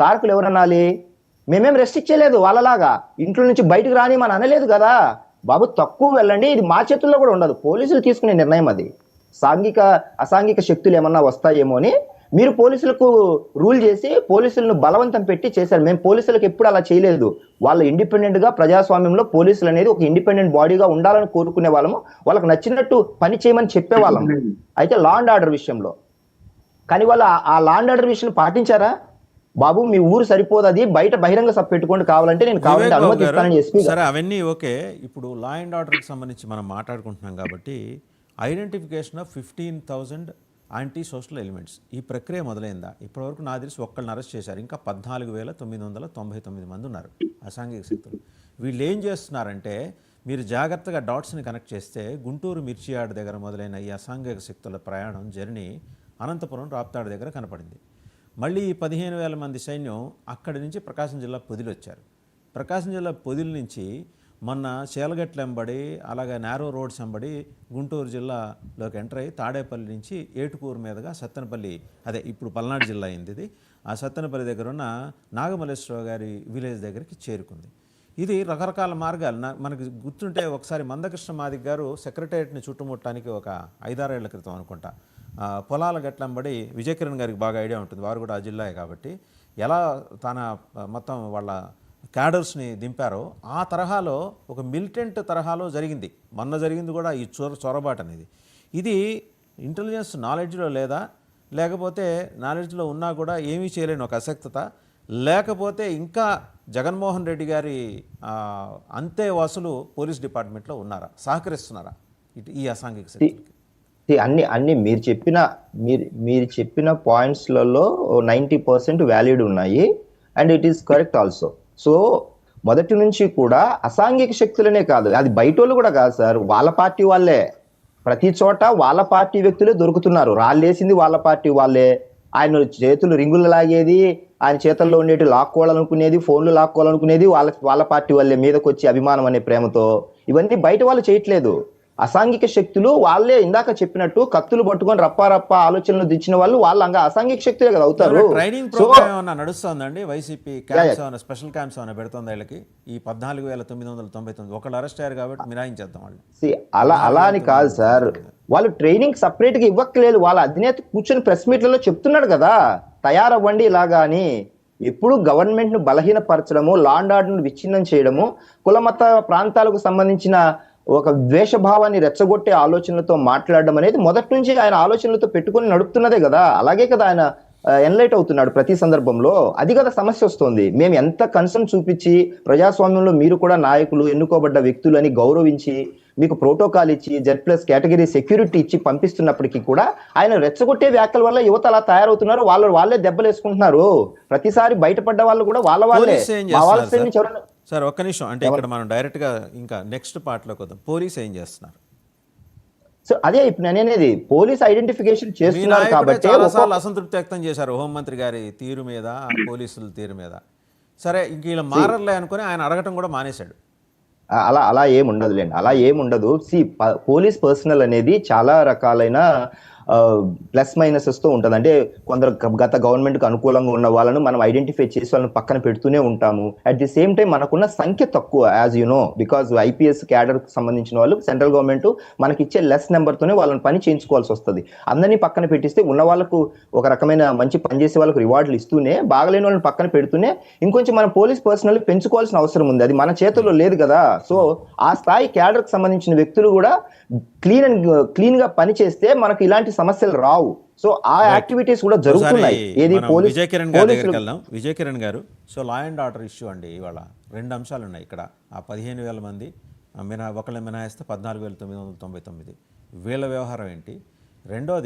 కారకులు ఎవరనాలి? మేమేం రెస్ట్రిక్ట్ చేయలేదు వాళ్ళలాగా. ఇంట్లో నుంచి బయటకు రానిమని అనలేదు గదా! బాబు తక్కువ వెళ్ళండి. ఇది మా చేతుల్లో గూడా ఉండదు. పోలీసులు తీసుకునే నిర్ణయం అది. అసాంఘిక శక్తులేమన్నా వస్తాయేమో అని మీరు పోలీసులకు రూల్ చేసి, పోలీసులను బలవంతం పెట్టి చేశారు. మేము పోలీసులకు ఎప్పుడు అలా చేయలేదు. వాళ్ళు ఇండిపెండెంట్‌గా ప్రజాస్వామ్యంలో పోలీసులనేది ఒక ఇండిపెండెంట్ బాడీగా ఉండాలని కోరుకునే వాళ్ళము. వాళ్ళకి నచ్చినట్టు పని చేయమని చెప్పేవాళ్ళం. అయితే లా అండ్ ఆర్డర్ విషయంలో. కానీ వాళ్ళు ఆ లా అండ్ ఆర్డర్ విషయం పాటించారా? బాబు మీ ఊరు సరిపోదది. బయట బహిరంగ సభ పెట్టుకోండి కావాలంటే నేను కావాలంటే వివేక్ బాబు అనుమతి గారు, ఇస్తానని ఎస్పీ సరే అవన్నీ ఓకే. ఇప్పుడు లా అండ్ ఆర్డర్కి సంబంధించి మనం మాట్లాడుకుంటున్నాం కాబట్టి identification of 15,000 anti social elements ఈ ప్రక్రియ మొదలైందా? ఇప్పటివరకు నాకు తెలిసి ఒక్కళ్ళని అరెస్ట్ చేశారు. ఇంకా 14,999 మంది ఉన్నారు అసాంఘిక శక్తులు. వీళ్ళు ఏం చేస్తున్నారంటే, మీరు జాగ్రత్తగా డాట్స్ని కనెక్ట్ చేస్తే గుంటూరు మిర్చియాడ్ దగ్గర మొదలైన ఈ అసాంఘిక శక్తుల ప్రయాణం జర్నీ అనంతపురం రాప్తాడు దగ్గర కనపడింది. మళ్ళీ ఈ 15,000 మంది సైన్యం అక్కడి నుంచి ప్రకాశం జిల్లా పొదిలి వచ్చారు. ప్రకాశం జిల్లా పొదిలి నుంచి మొన్న చీలగట్ల వెంబడి అలాగే నేరో రోడ్స్ వెంబడి గుంటూరు జిల్లాలోకి ఎంటర్ అయ్యి తాడేపల్లి నుంచి ఏటుకూరు మీదుగా సత్తెనపల్లి, అదే ఇప్పుడు పల్నాడు జిల్లా అయింది ఇది, ఆ సత్తెనపల్లి దగ్గర ఉన్న నాగమల్లేశ్వరరావు గారి విలేజ్ దగ్గరికి చేరుకుంది. ఇది రకరకాల మార్గాలు మనకి గుర్తుంటే ఒకసారి మందకృష్ణ మాదిగ గారు సెక్రటేరియట్ని చుట్టుముట్టడానికి ఒక 5-6 ఏళ్ల క్రితం అనుకుంటా పొలాల గట్లంబడి విజయకిరణ్ గారికి బాగా ఐడియా ఉంటుంది, వారు కూడా ఆ జిల్లాయే కాబట్టి, ఎలా తన మొత్తం వాళ్ళ క్యాడర్స్ని దింపారో ఆ తరహాలో ఒక మిలిటెంట్ తరహాలో జరిగింది. మొన్న జరిగింది కూడా ఈ చొరబాటు అనేది. ఇది ఇంటెలిజెన్స్ నాలెడ్జ్లో లేదా, లేకపోతే నాలెడ్జ్లో ఉన్నా కూడా ఏమీ చేయలేని ఒక అసక్తత, లేకపోతే ఇంకా జగన్మోహన్ రెడ్డి గారి అంతేవాసులు పోలీస్ డిపార్ట్మెంట్లో ఉన్నారా, సహకరిస్తున్నారా ఈ అసాంఘిక శక్తులకి? అన్ని మీరు చెప్పిన పాయింట్స్లలో 90% వ్యాలిడ్ ఉన్నాయి and it is correct also. So మొదటి నుంచి కూడా అసాంఘిక శక్తులనే కాదు, అది బయటోళ్ళు కూడా కాదు సార్, వాళ్ళ పార్టీ వాళ్ళే. ప్రతి చోట వాళ్ళ పార్టీ వ్యక్తులే దొరుకుతున్నారు. రాళ్ళేసింది వాళ్ళ పార్టీ వాళ్ళే. ఆయన చేతులు రింగులు లాగేది, ఆయన చేతుల్లో ఉండేటి లాక్కోవాలనుకునేది, ఫోన్లు లాక్కోవాలనుకునేది వాళ్ళ పార్టీ వాళ్ళే, మీదకి వచ్చి అభిమానం అనే ప్రేమతో. ఇవన్నీ బయట వాళ్ళు చేయట్లేదు. అసాంఘిక శక్తులు వాళ్ళే ఇందాక చెప్పినట్టు కత్తులు పట్టుకొని రప్ప ఆలోచనలు దించిన వాళ్ళు అసాంఘిక శక్తులే కదా అవుతారు. ట్రైనింగ్ ప్రోగ్రామ్ ఏమన్నా నడుస్తుందండి? వైసీపీ క్యాంప్స్ ఏమైనా, స్పెషల్ క్యాంప్స్ ఏమైనా పెడుతుంది వీళ్ళకి? ఈ 14,999 ఒకళ్ళు అరెస్ట్ అయ్యారు కాబట్టి మిరాయించేద్దాం వాళ్ళు. అలా అని కాదు సార్, వాళ్ళు ట్రైనింగ్ సపరేట్ గా ఇవ్వట్లేదు. వాళ్ళ అధినేత కూర్చొని ప్రెస్ మీట్లలో చెప్తున్నాడు కదా, తయారవ్వండి ఇలాగా అని. ఎప్పుడు గవర్నమెంట్ ను బలహీనపరచడము, లా అండ్ ఆర్డర్ ను విచ్ఛిన్నం చేయడము, కులమత ప్రాంతాలకు సంబంధించిన ఒక ద్వేషభావాన్ని రెచ్చగొట్టే ఆలోచనలతో మాట్లాడడం అనేది మొదటి నుంచి ఆయన ఆలోచనలతో పెట్టుకొని నడుపుతున్నదే కదా. అలాగే కదా ఆయన ఎన్లైట్ అవుతున్నాడు ప్రతి సందర్భంలో. అది కదా సమస్య వస్తుంది. మేము ఎంత కన్సర్న్ చూపించి, ప్రజాస్వామ్యంలో మీరు కూడా నాయకులు, ఎన్నుకోబడ్డ వ్యక్తులని గౌరవించి, మీకు ప్రోటోకాల్ ఇచ్చి, Z+ కేటగిరీ సెక్యూరిటీ ఇచ్చి పంపిస్తున్నప్పటికీ కూడా ఆయన రెచ్చగొట్టే వ్యాఖ్యల వల్ల యువత అలా తయారవుతున్నారు. వాళ్ళే దెబ్బలు వేసుకుంటున్నారు. ప్రతిసారి బయటపడ్డ వాళ్ళు కూడా వాళ్ళే. సార్ ఒక్క నిమిషం, అంటే ఇక్కడ మనం డైరెక్ట్గా ఇంకా నెక్స్ట్ పార్ట్లోకి వద్దాం. పోలీస్ ఏం చేస్తున్నారు? సో అదే ఇప్పుడు నేను అనేది, పోలీస్ ఐడెంటిఫికేషన్ చేస్తున్నారు కాబట్టి చాలాసార్లు అసంతృప్తి వ్యక్తం చేశారు హోంమంత్రి గారి తీరు మీద, పోలీసుల తీరు మీద. సరే ఇంక ఇలా మారలే అనుకుని ఆయన అడగటం కూడా మానేశాడు. అలా ఏముండదులేండి, అలా ఏముండదు. పోలీస్ పర్సనల్ అనేది చాలా రకాలైన ప్లస్ మైనసెస్ తో ఉంటుంది. అంటే కొందరు గత గవర్నమెంట్ కు అనుకూలంగా ఉన్న వాళ్ళను మనం ఐడెంటిఫై చేసి వాళ్ళని పక్కన పెడుతూనే ఉంటాము. అట్ ది సేమ్ టైం మనకున్న సంఖ్య తక్కువ, as you know, because IPS cadre కు సంబంధించిన వాళ్ళు సెంట్రల్ గవర్నమెంట్ మనకి ఇచ్చే లెస్ నెంబర్ తోనే వాళ్ళని పని చేయించుకోవాల్సి వస్తుంది. అందరినీ పక్కన పెట్టిస్తే ఉన్న వాళ్ళకు ఒక రకమైన మంచి పని చేసే వాళ్ళకు రివార్డులు ఇస్తూనే, బాగలేని వాళ్ళని పక్కన పెడుతూనే ఇంకొంచెం మన పోలీస్ పర్సనల్ పెంచుకోవాల్సిన అవసరం ఉంది. అది మన చేతుల్లో లేదు కదా. సో ఆ స్థాయి క్యాడర్ కు సంబంధించిన వ్యక్తులు కూడా క్లీన్ గా పని చేస్తే మనకు ఇలాంటి సమస్యలు రావు. సో ఆ యాక్టివిటీస్ కూడా జరుగుతున్నాయి. విజయకిరణ్ గారు, so law and order issue అండి, ఇవాళ 2 అంశాలు ఉన్నాయి ఇక్కడ. ఆ 15,000 మంది ఒకళ్ళని మినహాయిస్తే 14,999 వీళ్ళ వ్యవహారం ఏంటి? రెండోది